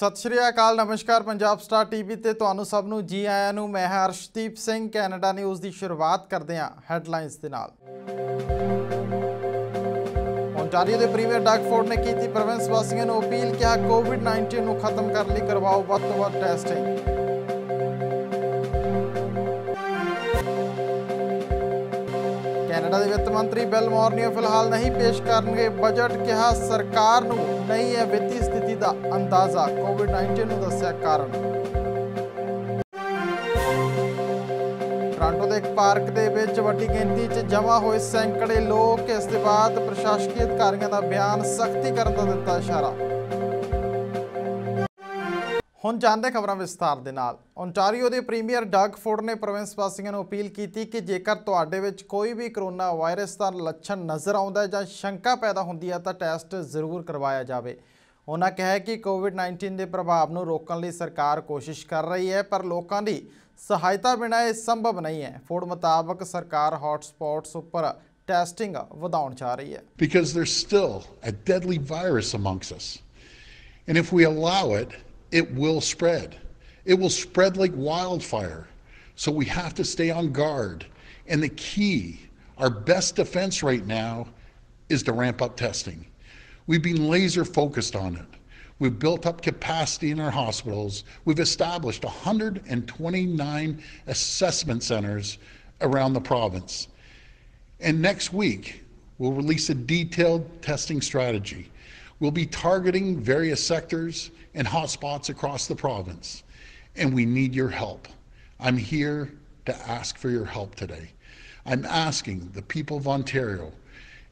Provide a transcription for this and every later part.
सत श्री अकाल नमस्कार पंजाब स्टार टीवी ते तुहानू सब नू जी आयां नू। मैं हर्षदीप सिंह कैनेडा न्यूज़ की शुरुआत करते हैं हैडलाइनस दे नाल। ओंटारियो के प्रीमियर डग फोर्ड ने की प्रोविंस वासियों को अपील, कहा कोविड-19 को खत्म करने लई करवाओ वध तों वध टैसटिंग। कैनेडा के वित्त मंत्री बिल मॉर्नियो फिलहाल नहीं पेश करेंगे बजट, कहा सरकार नूं नहीं है वित्तीय स्थिति का अंदाजा, कोविड-19 नूं दस्सिया कारण। टोरंटो के एक पार्क के विच वड्डी गिनती च जमा हुए सैकड़े लोग, इस दे बाद प्रशासकी अधिकारियों का बयान सख्ती करने का दिता इशारा। हुण जानते खबरां विस्तार दे नाल। ओंटारियो के प्रीमियर डग फोर्ड ने प्रोविंस वासियों को अपील की कि जेकर तुहाडे विच कोई भी कोरोना वायरस का लक्षण नज़र आउंदा है जां शंका पैदा हुंदी है तो टैसट जरूर करवाया जाए। उन्होंने कहा कि कोविड-19 के प्रभाव को रोकने लई सरकार कोशिश कर रही है, पर लोगों की सहायता बिना यह संभव नहीं है। फोर्ड मुताबिक सरकार हॉटस्पॉट्स उपर टैसटिंग वधाउण चाह रही है। Because there's still a deadly virus amongst us. And if we allow it, it will spread. It will spread like wildfire. So we have to stay on guard. And the key, our best defense right now, is to ramp up testing. We've been laser focused on it. We've built up capacity in our hospitals. We've established 129 assessment centers around the province. And next week, we'll release a detailed testing strategy. We'll be targeting various sectors and hotspots across the province. And we need your help. I'm here to ask for your help today. I'm asking the people of Ontario,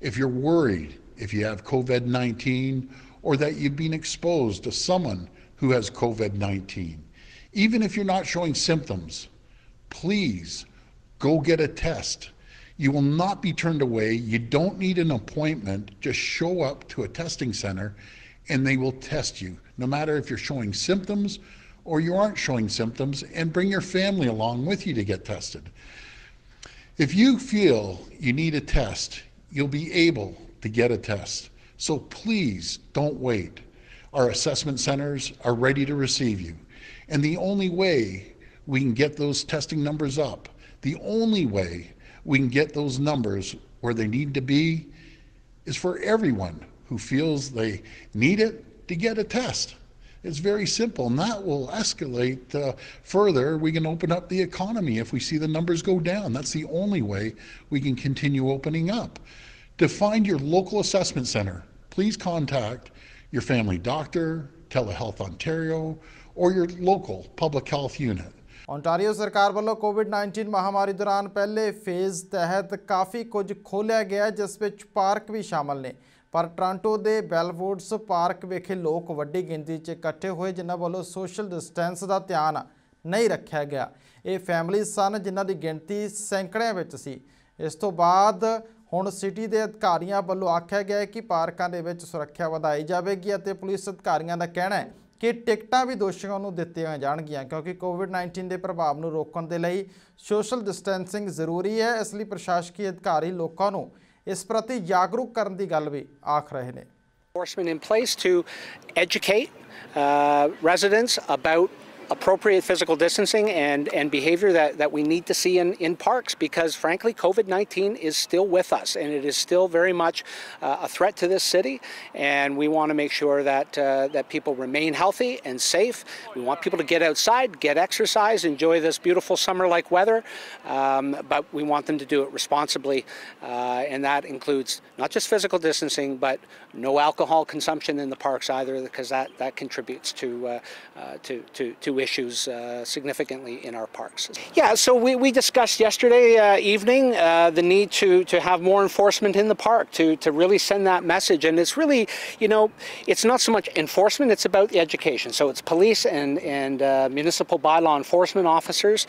if you're worried if you have COVID-19 or that you've been exposed to someone who has COVID-19, even if you're not showing symptoms, please go get a test. You will not be turned away. You don't need an appointment. Just show up to a testing center and they will test you, no matter if you're showing symptoms or you aren't showing symptoms, and bring your family along with you to get tested. If you feel you need a test, you'll be able to get a test. So please don't wait. Our assessment centers are ready to receive you. And the only way we can get those testing numbers up, the only way we can get those numbers where they need to be, is for everyone who feels they need it to get a test. It's very simple, and that will escalate further. We can open up the economy if we see the numbers go down. That's the only way we can continue opening up. To find your local assessment center, please contact your family doctor, Telehealth Ontario, or your local public health unit. Ontario सरकार वालों कोविड-19 महामारी दौरान पहले phase तहत काफ़ी कुछ खोलिया गया, जिस विच पार्क भी शामिल ने, पर टोरंटो के बेलवुड्स पार्क विखे लोग वड्डी गिनती च इकट्ठे हुए जिन्हां वालों सोशल डिस्टेंस का ध्यान नहीं रखा गया। ये फैमिली सन जिन्हां की गिनती सैकड़ियां विच सी। इस तो बाद हुण सिटी के अधिकारियों वालों आख्या गया है कि पार्कों के विच सुरक्षा वधाई जाएगी और पुलिस अधिकारियों का कहना है कि टिकटां भी दोषियों को दित्तियां जाणगियां, क्योंकि कोविड-19 के प्रभाव को रोकने के लिए सोशल डिस्टेंसिंग जरूरी है। इसलिए प्रशासकी अधिकारी लोगों को इस प्रति जागरूक करने की गल भी आख रहे हैं। Enforcement in place to educate residents about appropriate physical distancing and behavior that we need to see in parks, because frankly COVID-19 is still with us and it is still very much a threat to this city, and we want to make sure that that people remain healthy and safe. We want people to get outside, get exercise, enjoy this beautiful summer-like weather, but we want them to do it responsibly, and that includes not just physical distancing but no alcohol consumption in the parks either, because that contributes to issues significantly in our parks. Yeah, so we discussed yesterday evening the need to have more enforcement in the park, to really send that message. And it's really, you know, it's not so much enforcement, it's about the education. So it's police and municipal bylaw enforcement officers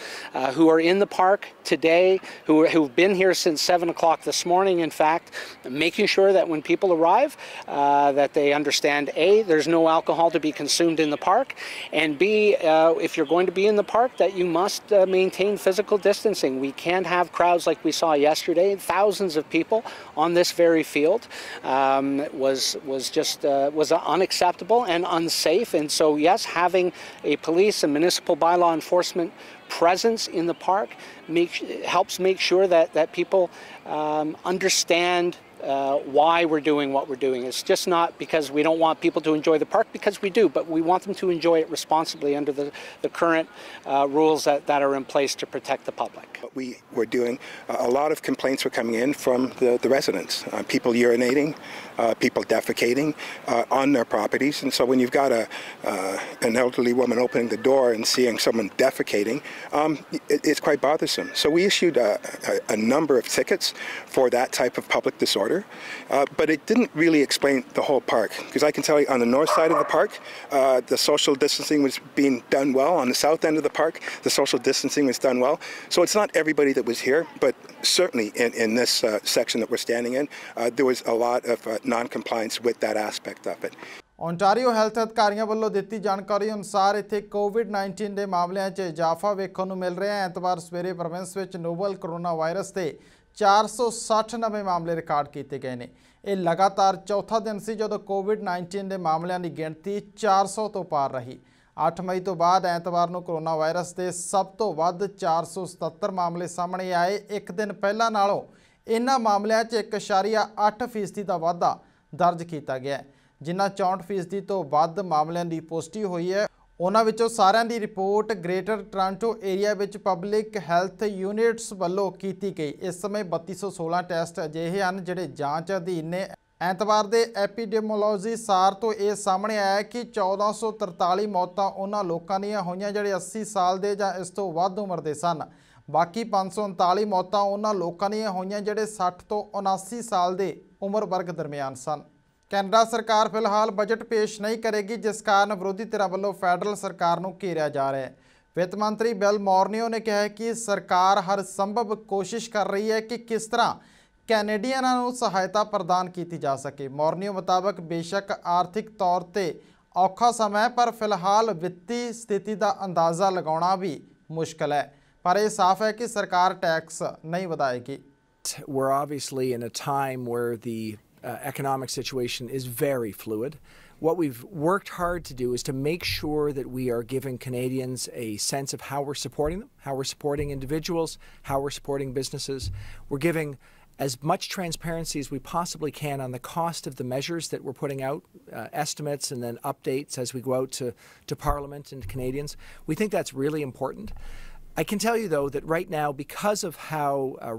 who are in the park today, who've been here since 7 o'clock this morning, in fact, making sure that when people arrive that they understand, A, there's no alcohol to be consumed in the park, and B, if you're going to be in the park, that you must maintain physical distancing. We can't have crowds like we saw yesterday. Thousands of people on this very field was unacceptable and unsafe. And so, yes, having a police and municipal bylaw enforcement presence in the park helps make sure that people understand why we're doing what we're doing. It's just not because we don't want people to enjoy the park, because we do, but we want them to enjoy it responsibly under the current rules that are in place to protect the public. We were doing, a lot of complaints were coming in from the residents, people urinating, people defecating on their properties. And so when you've got an elderly woman opening the door and seeing someone defecating, it's quite bothersome. So we issued a number of tickets for that type of public disorder, but it didn't really explain the whole park. Because I can tell you, on the north side of the park, the social distancing was being done well. On the south end of the park, the social distancing was done well. So it's not everybody that was here, but certainly in this section that we're standing in, there was a lot of non-compliance with that aspect of it. Ontario health ਅਧਿਕਾਰੀਆਂ ਵੱਲੋਂ ਦਿੱਤੀ ਜਾਣਕਾਰੀ ਅਨੁਸਾਰ ਇੱਥੇ ਕੋਵਿਡ-19 ਦੇ ਮਾਮਲਿਆਂ 'ਚ ਇਜ਼ਾਫਾ ਵੇਖਣ ਨੂੰ ਮਿਲ ਰਿਹਾ ਹੈ। ਐਤਵਾਰ ਸਵੇਰੇ ਪ੍ਰੋਵਿੰਸ ਵਿੱਚ ਨੋਵਲ ਕਰੋਨਾ ਵਾਇਰਸ ਦੇ 460 ਨਵੇਂ ਮਾਮਲੇ ਰਿਕਾਰਡ ਕੀਤੇ ਗਏ ਨੇ। ਇਹ ਲਗਾਤਾਰ ਚੌਥਾ ਦਿਨ ਸੀ ਜਦੋਂ ਕੋਵਿਡ-19 ਦੇ ਮਾਮਲਿਆਂ ਦੀ ਗਿਣਤੀ 400 ਤੋਂ ਪਾਰ ਰਹੀ। 8 ਮਈ ਤੋਂ ਬਾਅਦ ਐਤਵਾਰ ਨੂੰ ਕੋਰੋਨਾ ਵਾਇਰਸ ਦੇ ਸਭ ਤੋਂ ਵੱਧ 477 ਮਾਮਲੇ ਸਾਹਮਣੇ ਆਏ। ਇੱਕ ਦਿਨ ਪਹਿਲਾਂ ਨਾਲੋਂ ਇਹਨਾਂ ਮਾਮਲਿਆਂ 'ਚ 1.8% ਦਾ ਵਾਧਾ ਦਰਜ ਕੀਤਾ ਗਿਆ, ਜਿਨ੍ਹਾਂ 64% ਤੋਂ ਵੱਧ ਮਾਮਲਿਆਂ ਦੀ ਪੁਸ਼ਟੀ ਹੋਈ ਹੈ। ਉਹਨਾਂ ਵਿੱਚੋਂ ਸਾਰਿਆਂ ਦੀ ਰਿਪੋਰਟ ਗ੍ਰੇਟਰ ਟੋਰਾਂਟੋ ਏਰੀਆ ਵਿੱਚ ਪਬਲਿਕ ਹੈਲਥ ਯੂਨਿਟਸ ਵੱਲੋਂ ਕੀਤੀ ਗਈ। ਇਸ ਸਮੇਂ 3216 ਟੈਸਟ ਅਜਿਹੇ ਹਨ ਜਿਹੜੇ ਜਾਂਚ ਅਧੀਨ ਨੇ। ਐਤਵਾਰ ਦੇ ਐਪੀਡੈਮੋਲੋਜੀ ਸਾਰ ਤੋਂ ਇਹ ਸਾਹਮਣੇ ਆਇਆ ਕਿ 1443 ਮੌਤਾਂ ਉਹਨਾਂ ਲੋਕਾਂ ਦੀਆਂ ਹੋਈਆਂ ਜਿਹੜੇ 80 ਸਾਲ ਦੇ ਜਾਂ ਇਸ ਤੋਂ ਵੱਧ ਉਮਰ ਦੇ ਸਨ। ਬਾਕੀ 539 ਮੌਤਾਂ ਉਹਨਾਂ ਲੋਕਾਂ ਦੀਆਂ ਹੋਈਆਂ ਜਿਹੜੇ 60 ਤੋਂ 79 ਸਾਲ ਦੇ ਉਮਰ ਵਰਗ ਦਰਮਿਆਨ ਸਨ। ਕੈਨੇਡਾ ਸਰਕਾਰ ਫਿਲਹਾਲ ਬਜਟ ਪੇਸ਼ ਨਹੀਂ ਕਰੇਗੀ, ਜਿਸ ਕਾਰਨ ਵਿਰੋਧੀ ਧਿਰਾਂ ਵੱਲੋਂ ਫੈਡਰਲ ਸਰਕਾਰ ਨੂੰ ਘੇਰਿਆ ਜਾ ਰਿਹਾ ਹੈ। ਵਿੱਤ ਮੰਤਰੀ ਬਿਲ ਮੋਰਨੀਓ ਨੇ ਕਿਹਾ ਹੈ ਕਿ ਸਰਕਾਰ ਹਰ ਸੰਭਵ ਕੋਸ਼ਿਸ਼ ਕਰ ਰਹੀ ਹੈ ਕਿ ਕਿਸ ਤਰ੍ਹਾਂ ਕੈਨੇਡੀਅਨਾਂ ਨੂੰ ਸਹਾਇਤਾ ਪ੍ਰਦਾਨ ਕੀਤੀ ਜਾ ਸਕੇ। ਮੋਰਨੀਓ ਮੁਤਾਬਕ ਬੇਸ਼ੱਕ ਆਰਥਿਕ ਤੌਰ 'ਤੇ ਔਖਾ ਸਮਾਂ ਹੈ, ਪਰ ਫਿਲਹਾਲ ਵਿੱਤੀ ਸਥਿਤੀ ਦਾ ਅੰਦਾਜ਼ਾ ਲਗਾਉਣਾ ਵੀ ਮੁਸ਼ਕਲ ਹੈ, ਪਰ ਇਹ ਸਾਫ਼ ਹੈ ਕਿ ਸਰਕਾਰ ਟੈਕਸ ਨਹੀਂ ਵਧਾਏਗੀ। We're obviously in a time where the economic situation is very fluid. What we've worked hard to do is to make sure that we are giving Canadians a sense of how we're supporting them, how we're supporting individuals, how we're supporting businesses. We're giving as much transparency as we possibly can on the cost of the measures that we're putting out, estimates and then updates as we go out to Parliament and Canadians. We think that's really important. I can tell you, though, that right now, because of how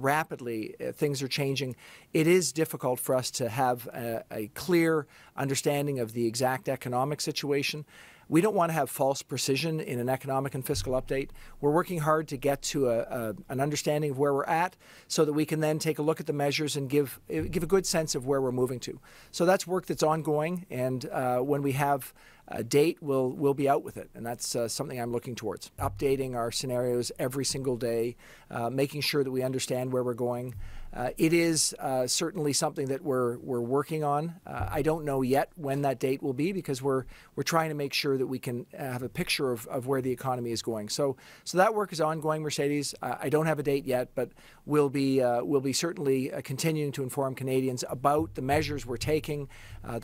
rapidly things are changing, it is difficult for us to have a clear understanding of the exact economic situation. We don't want to have false precision in an economic and fiscal update. We're working hard to get to an understanding of where we're at so that we can then take a look at the measures and give a good sense of where we're moving to. So that's work that's ongoing, and when we have a date, we'll be out with it, and that's something I'm looking towards. Updating our scenarios every single day, making sure that we understand where we're going. It is certainly something that we're working on. I don't know yet when that date will be, because we're trying to make sure that we can have a picture of where the economy is going. So that work is ongoing, Mercedes. I don't have a date yet, but we'll be certainly continuing to inform Canadians about the measures we're taking,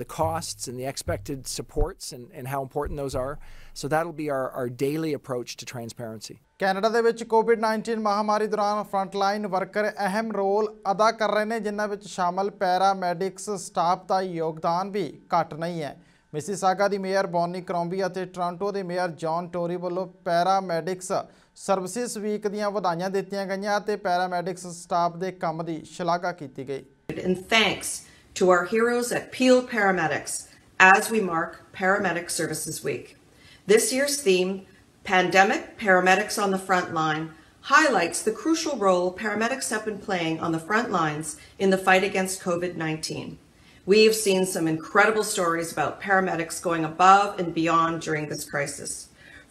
the costs and the expected supports and how important those are. So that'll be our daily approach to transparency. Canada ਦੇ ਵਿੱਚ ਕੋਵਿਡ-19 ਮਹਾਮਾਰੀ ਦੌਰਾਨ frontline worker ਅਹਿਮ role ਅਦਾ ਕਰ ਰਹੇ ਨੇ, ਜਿਨ੍ਹਾਂ ਵਿੱਚ ਸ਼ਾਮਲ ਪੈਰਾਮੈਡਿਕਸ ਸਟਾਫ ਦਾ ਯੋਗਦਾਨ ਵੀ ਘੱਟ ਨਹੀਂ ਹੈ। ਮਿਸੀਸਾਗਾ ਦੀ ਮੇਅਰ ਬੌਨੀ ਕਰੋਂਬੀ ਅਤੇ ਟੋਰਾਂਟੋ ਦੇ ਮੇਅਰ ਜੌਨ ਟੋਰੀ ਵੱਲੋਂ ਪੈਰਾਮੈਡਿਕਸ ਸਰਵਿਸਿਜ਼ ਵੀਕ ਦੀਆਂ ਵਧਾਈਆਂ ਦਿੱਤੀਆਂ ਗਈਆਂ ਅਤੇ ਪੈਰਾਮੈਡਿਕਸ ਸਟਾਫ ਦੇ ਕੰਮ ਦੀ ਸ਼ਲਾਘਾ ਕੀਤੀ ਗਈ। And thanks to our heroes at Peel Paramedics as we mark Paramedic Services Week. This year's theme, Pandemic Paramedics on the Front Line, highlights the crucial role paramedics have been playing on the front lines in the fight against COVID-19. We have seen some incredible stories about paramedics going above and beyond during this crisis,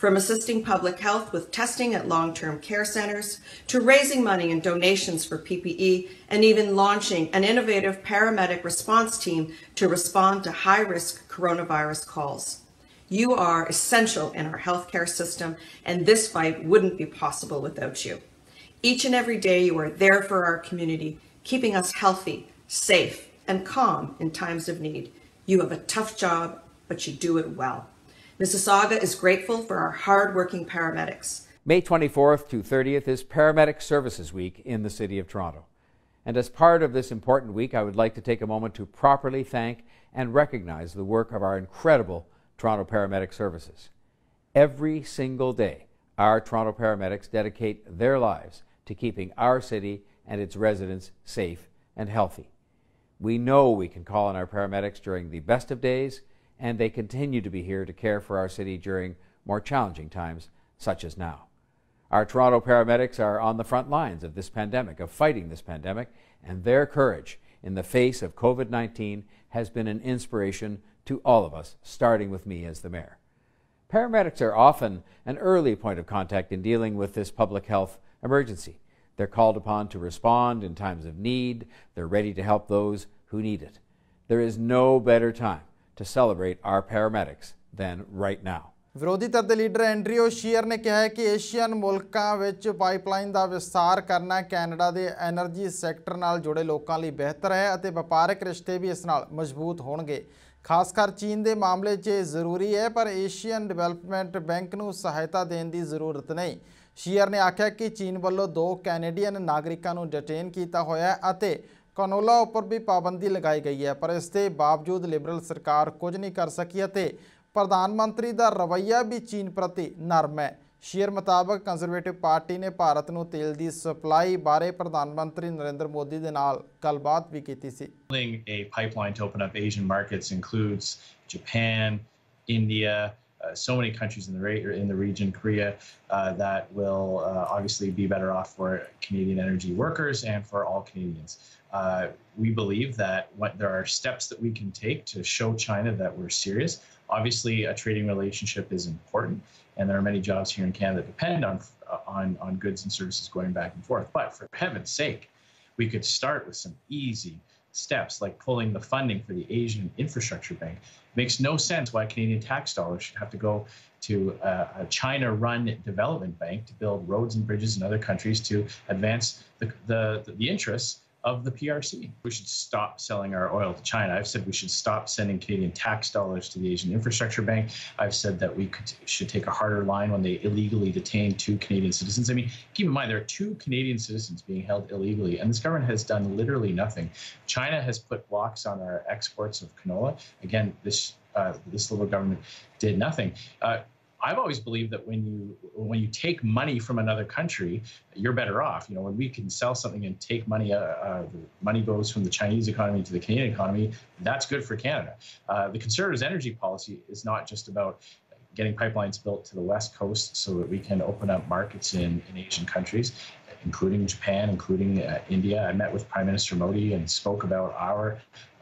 from assisting public health with testing at long-term care centers, to raising money and donations for PPE, and even launching an innovative paramedic response team to respond to high-risk coronavirus calls. You are essential in our healthcare system, and this fight wouldn't be possible without you. Each and every day, you are there for our community, keeping us healthy, safe, and calm in times of need. You have a tough job, but you do it well. Mississauga is grateful for our hard-working paramedics. May 24th to 30th is Paramedic Services Week in the City of Toronto. And as part of this important week, I would like to take a moment to properly thank and recognize the work of our incredible Toronto Paramedic Services. Every single day, our Toronto paramedics dedicate their lives to keeping our city and its residents safe and healthy. We know we can call on our paramedics during the best of days, and they continue to be here to care for our city during more challenging times, such as now. Our Toronto paramedics are on the front lines of this pandemic, of fighting this pandemic, and their courage in the face of COVID-19 has been an inspiration to all of us, starting with me as the mayor. Paramedics are often an early point of contact in dealing with this public health emergency. They're called upon to respond in times of need. They're ready to help those who need it. There is no better time to celebrate our paramedics than right now. ਵਿਰੋਧੀ ਧਿਰ ਦੇ leader Andrew sheer ਨੇ ਕਿਹਾ ਹੈ ਕਿ Asian ਮੁਲਕਾਂ ਵਿੱਚ pipeline ਦਾ ਵਿਸਤਾਰ ਕਰਨਾ ਕੈਨੇਡਾ ਦੇ ਐਨਰਜੀ ਸੈਕਟਰ ਨਾਲ ਜੁੜੇ ਲੋਕਾਂ ਲਈ ਬਿਹਤਰ ਹੈ ਅਤੇ ਵਪਾਰਕ ਰਿਸ਼ਤੇ ਵੀ ਇਸ ਨਾਲ ਮਜ਼ਬੂਤ ਹੋਣਗੇ। ਖਾਸ ਕਰ ਚੀਨ ਦੇ ਮਾਮਲੇ 'ਚ ਜ਼ਰੂਰੀ ਹੈ, ਪਰ ਏਸ਼ੀਅਨ ਡਿਵੈਲਪਮੈਂਟ ਬੈਂਕ ਨੂੰ ਸਹਾਇਤਾ ਦੇਣ ਦੀ ਜ਼ਰੂਰਤ ਨਹੀਂ। ਸ਼ੀਅਰ ਨੇ ਆਖਿਆ ਕਿ ਚੀਨ ਵੱਲੋਂ 2 ਕੈਨੇਡੀਅਨ ਨਾਗਰਿਕਾਂ ਨੂੰ ਡਿਟੇਨ ਕੀਤਾ ਹੋਇਆ ਹੈ ਅਤੇ ਕਨੋਲਾ ਉੱਪਰ ਵੀ ਪਾਬੰਦੀ ਲਗਾਈ ਗਈ ਹੈ, ਪਰ ਇਸ ਦੇ ਬਾਵਜੂਦ ਲਿਬਰਲ ਸਰਕਾਰ ਕੁਝ ਨਹੀਂ ਕਰ ਸਕੀ ਅਤੇ ਪ੍ਰਧਾਨ ਮੰਤਰੀ ਦਾ ਰਵੱਈਆ ਵੀ ਚੀਨ ਪ੍ਰਤੀ ਨਰਮ ਹੈ। ਸ਼ੀਅਰ ਮੁਤਾਬਕ ਕੰਜ਼ਰਵੇਟਿਵ ਪਾਰਟੀ ਨੇ ਭਾਰਤ ਨੂੰ ਤੇਲ ਦੀ ਸਪਲਾਈ ਬਾਰੇ ਪ੍ਰਧਾਨ ਮੰਤਰੀ ਨਰਿੰਦਰ ਮੋਦੀ ਦੇ ਨਾਲ ਗੱਲਬਾਤ ਵੀ ਕੀਤੀ ਸੀ। A pipeline to open up Asian markets includes Japan, India, so many countries in the region, Korea, that will obviously be better off for Canadian energy workers and for all Canadians. We believe that there are steps that we can take to show China that we're serious. Obviously, a trading relationship is important, and there are many jobs here in Canada that depend on goods and services going back and forth. But for heaven's sake, we could start with some easy steps like pulling the funding for the Asian Infrastructure Bank. It makes no sense why Canadian tax dollars should have to go to a China-run development bank to build roads and bridges in other countries to advance the interests of the PRC. We should stop selling our oil to China. I've said we should stop sending Canadian tax dollars to the Asian Infrastructure Bank. I've said that we should take a harder line when they illegally detain 2 Canadian citizens. I mean, keep in mind, there are 2 Canadian citizens being held illegally, and this government has done literally nothing. China has put blocks on our exports of canola. Again, this Liberal government did nothing. I've always believed that when you take money from another country, you're better off. You know, when we can sell something and take money, money goes from the Chinese economy to the Canadian economy. That's good for Canada. The Conservatives' energy policy is not just about getting pipelines built to the West Coast so that we can open up markets in Asian countries, including Japan, including India. I met with Prime Minister Modi and spoke about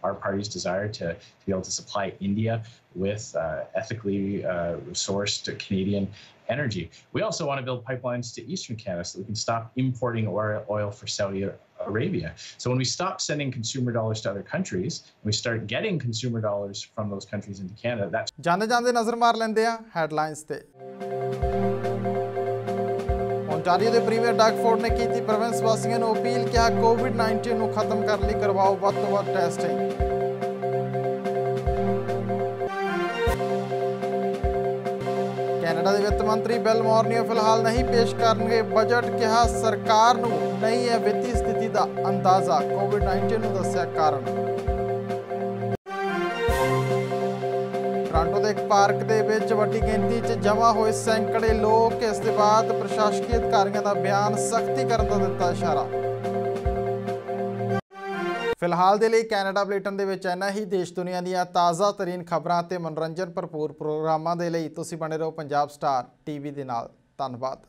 our party's desire to be able to supply India with ethically sourced Canadian energy. We also want to build pipelines to Eastern Canada so we can stop importing oil for Saudi Arabia. So when we stop sending consumer dollars to other countries, and we start getting consumer dollars from those countries into Canada, that's... ਜਾਂਦੇ ਨਜ਼ਰ ਮਾਰ ਲੈਂਦੇ ਆ headlines ਤੇ। Ontario ਦੇ premier Doug Ford ਨੇ ਕੀਤੀ province ਵਾਸੀਆਂ ਨੂੰ ਅਪੀਲ, ਕਿਹਾ ਕੋਵਿਡ-19 ਨੂੰ ਖਤਮ ਕਰਨ ਲਈ ਕਰਵਾਓ ਵੱਧ ਤੋਂ ਵੱਧ ਟੈਸਟਿੰਗ। ਕੈਨੇਡਾ ਦੇ ਵਿੱਤ ਮੰਤਰੀ ਬਿਲ ਮੋਰਨੀਓ ਫਿਲਹਾਲ ਨਹੀਂ ਪੇਸ਼ ਕਰਨਗੇ ਬਜਟ, ਕਿਹਾ ਸਰਕਾਰ ਨੂੰ ਨਹੀਂ ਹੈ ਵਿੱਤੀ ਸਥਿਤੀ ਦਾ ਅੰਦਾਜ਼ਾ, ਕੋਵਿਡ-19 ਨੂੰ ਦੱਸਿਆ ਕਾਰਨ। ਟੋਰਾਂਟੋ ਦੇ ਇੱਕ ਪਾਰਕ ਦੇ ਵਿੱਚ ਵੱਡੀ ਗਿਣਤੀ 'ਚ ਜਮ੍ਹਾਂ ਹੋਏ ਸੈਂਕੜੇ ਲੋਕ, ਇਸ ਦੇ ਬਾਅਦ ਪ੍ਰਸ਼ਾਸਕੀ ਅਧਿਕਾਰੀਆਂ ਦਾ ਬਿਆਨ, ਸਖਤੀ ਕਰਨ ਦਾ ਦਿੱਤਾ ਇਸ਼ਾਰਾ। ਫਿਲਹਾਲ ਦੇ ਲਈ ਕੈਨੇਡਾ ਬੁਲੇਟਿਨ ਦੇ ਵਿੱਚ ਇੰਨਾ ਹੀ। ਦੇਸ਼ ਦੁਨੀਆ ਦੀਆਂ ਤਾਜ਼ਾ ਤਰੀਨ ਖਬਰਾਂ ਤੇ ਮਨੋਰੰਜਨ ਭਰਪੂਰ ਪ੍ਰੋਗਰਾਮਾਂ ਦੇ ਲਈ ਤੁਸੀਂ ਬਣੇ ਰਹੋ ਪੰਜਾਬ ਸਟਾਰ TV ਦੇ ਨਾਲ। ਧੰਨਵਾਦ।